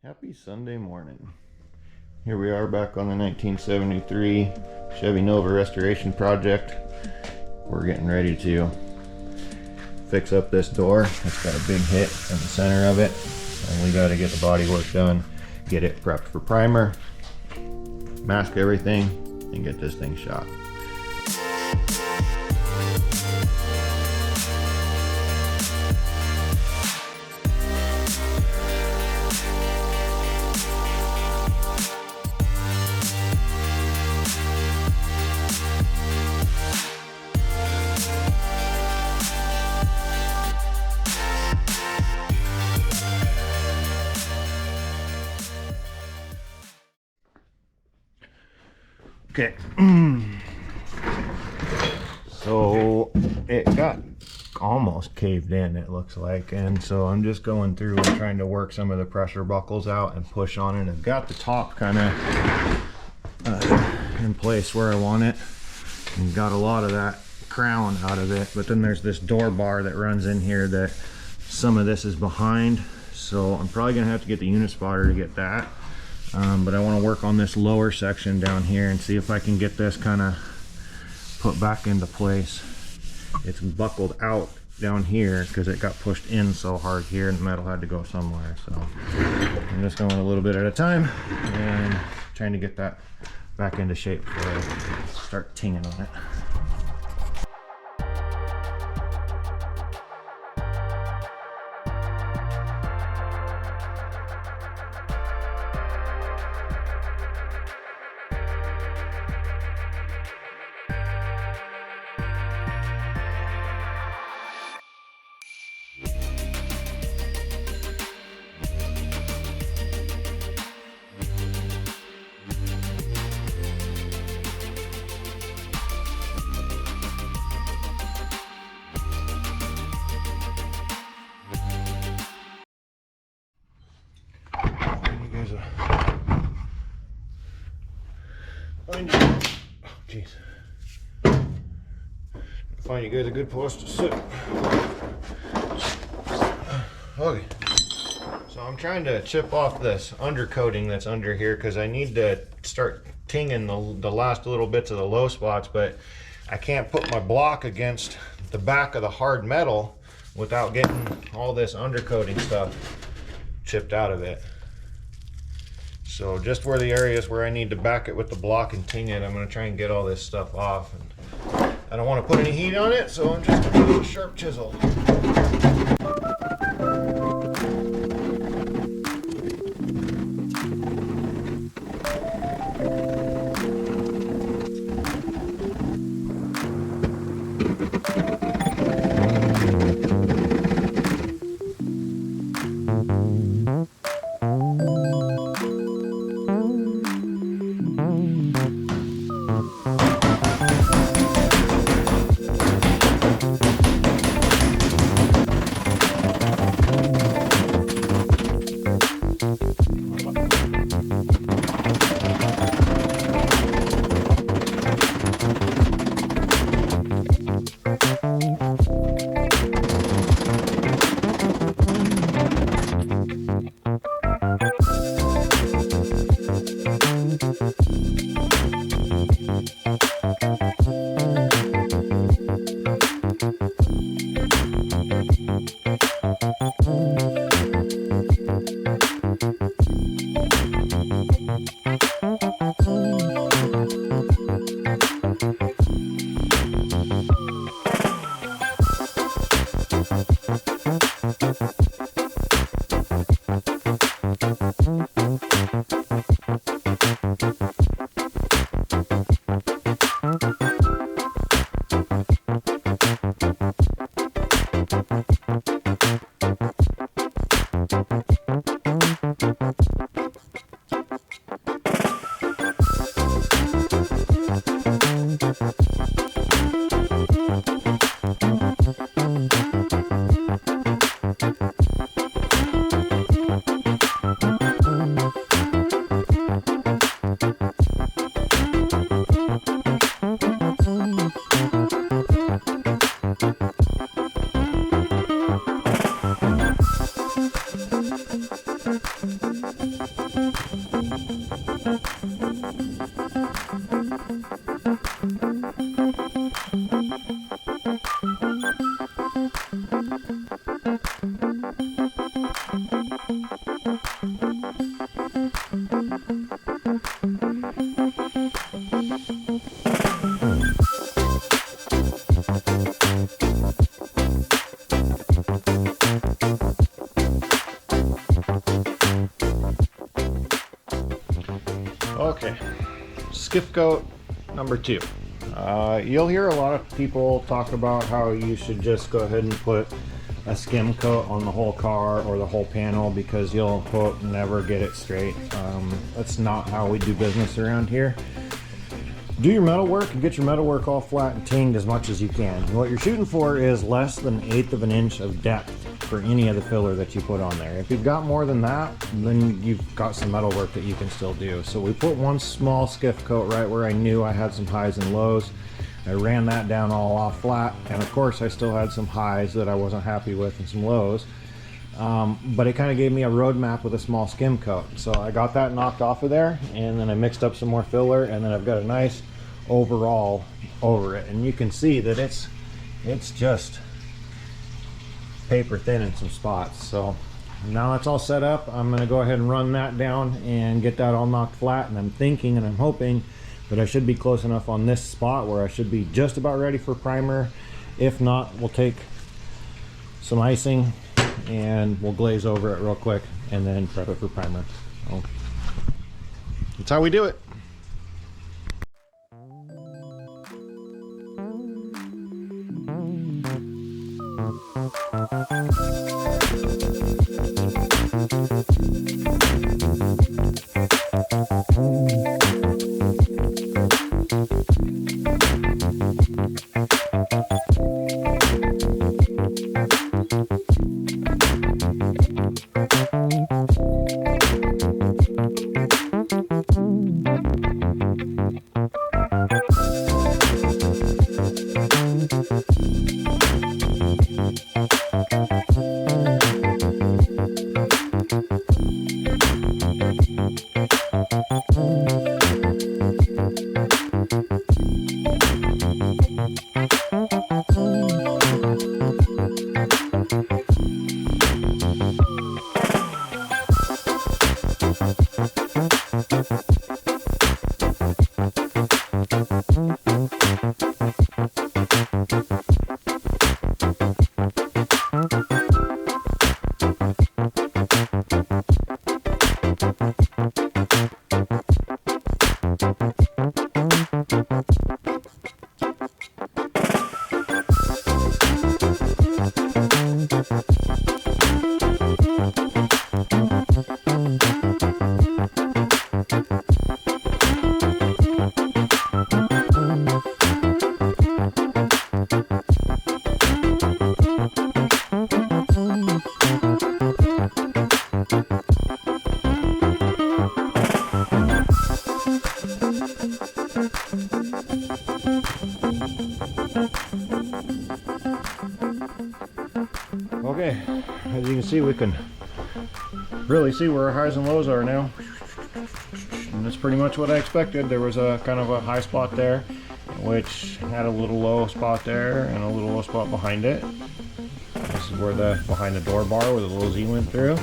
Happy Sunday morning. Here we are back on the 1973 Chevy Nova restoration project. We're getting ready to fix up this door. It's got a big hit in the center of it, and we got to get the body work done, get it prepped for primer, mask everything, and get this thing shot. Okay, so it got almost caved in, it looks like, and so I'm just going through and trying to work some of the pressure buckles out and push on it. I've got the top kind of in place where I want it, and got a lot of that crown out of it, but then there's this door bar that runs in here that some of this is behind, so I'm probably gonna have to get the unit spotter to get that. But I want to work on this lower section down here and see if I can get this kind of put back into place. It's buckled out down here because it got pushed in so hard here and the metal had to go somewhere. So I'm just going a little bit at a time and trying to get that back into shape before I start tinging on it. Find you guys a good place to sit. Okay, so I'm trying to chip off this undercoating that's under here because I need to start tinging the last little bits of the low spots, but I can't put my block against the back of the hard metal without getting all this undercoating stuff chipped out of it. So just where the areas where I need to back it with the block and ting it, I'm going to try and get all this stuff off. And I don't want to put any heat on it, so I'm just going to use a sharp chisel. Okay, Skim Coat number 2. You'll hear a lot of people talk about how you should just go ahead and put a skim coat on the whole car or the whole panel because you'll quote never get it straight. That's not how we do business around here. Do your metal work and get your metal work all flat and tinged as much as you can. What you're shooting for is less than 1/8 of an inch of depth for any of the filler that you put on there. If you've got more than that, then you've got some metal work that you can still do. So we put one small Skim Coat right where I knew I had some highs and lows. I ran that down all off flat, and of course I still had some highs that I wasn't happy with and some lows. But it kind of gave me a roadmap with a small Skim Coat. So I got that knocked off of there, and then I mixed up some more filler, and then I've got a nice overall over it. And you can see that it's just paper thin in some spots. So now that's all set up. I'm going to go ahead and run that down and get that all knocked flat, and I'm thinking and I'm hoping that I should be close enough on this spot where I should be just about ready for primer. If not, we'll take some icing and we'll glaze over it real quick and then prep it for primer. So that's how we do it. Okay, as you can see, we can really see where our highs and lows are now. And that's pretty much what I expected. There was a kind of a high spot there, which had a little low spot there and a little low spot behind it. This is where behind the door bar where the little Z went through,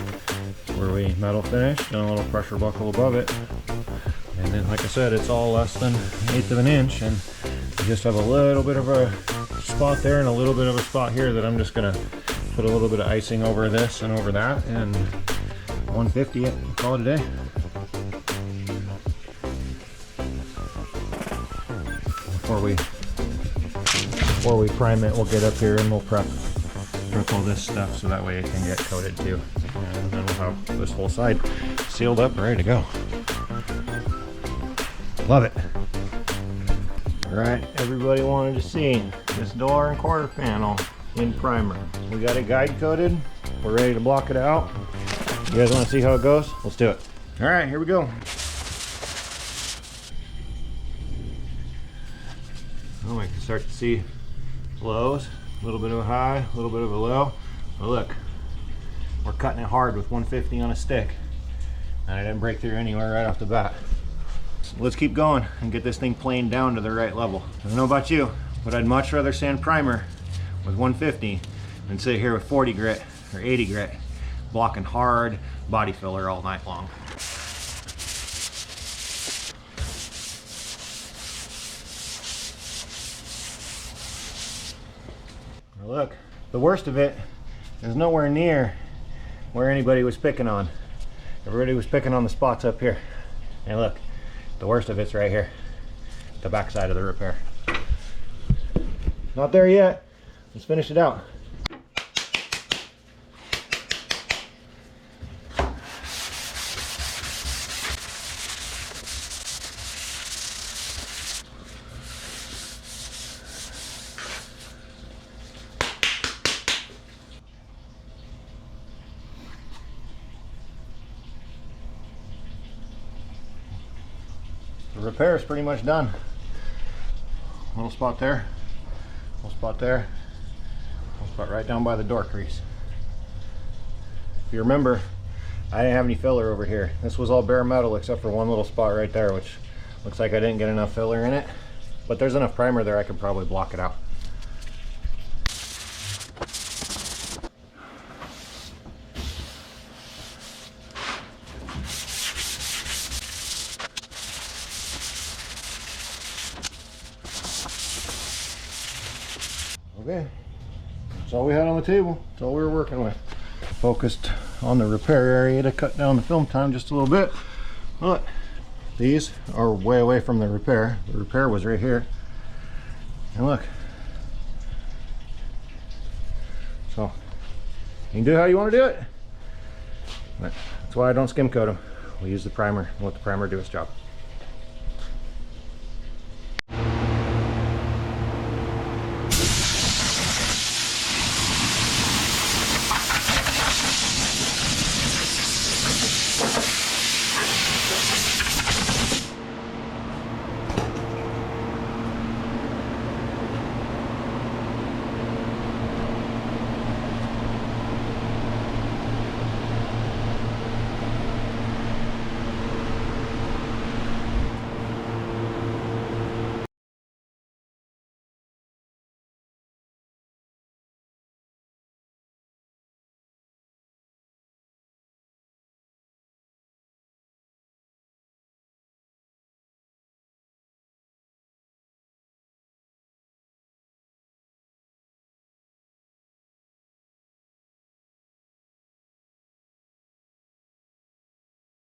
where we metal finished, and a little pressure buckle above it. And then, like I said, it's all less than 1/8 of an inch, and you just have a little bit of a spot there and a little bit of a spot here that I'm just gonna put a little bit of icing over this and over that, and 150 it, call it a day. Before we prime it, we'll get up here and we'll prep all this stuff so that way it can get coated too. And then we'll have this whole side sealed up, ready to go. Love it. Alright, everybody wanted to see this door and quarter panel in primer. We got it guide coated. We're ready to block it out. You guys want to see how it goes? Let's do it. Alright, here we go. Oh, I can start to see lows, a little bit of a high, a little bit of a low. But look, we're cutting it hard with 150 on a stick. And I didn't break through anywhere right off the bat. So let's keep going and get this thing planed down to the right level. I don't know about you, but I'd much rather sand primer with 150 than sit here with 40 grit or 80 grit blocking hard body filler all night long. Now look, the worst of it is nowhere near where anybody was picking on. Everybody was picking on the spots up here. And look, the worst of it's right here, the back side of the repair. Not there yet. Let's finish it out. The repair is pretty much done. Little spot there, little spot there, little spot right down by the door crease. If you remember, I didn't have any filler over here. This was all bare metal except for one little spot right there, which looks like I didn't get enough filler in it. But there's enough primer there I could probably block it out. Okay, that's all we had on the table. That's all we were working with. Focused on the repair area to cut down the film time just a little bit. But these are way away from the repair. The repair was right here. And look. So, you can do how you want to do it. But that's why I don't skim coat them. We use the primer and let the primer do its job.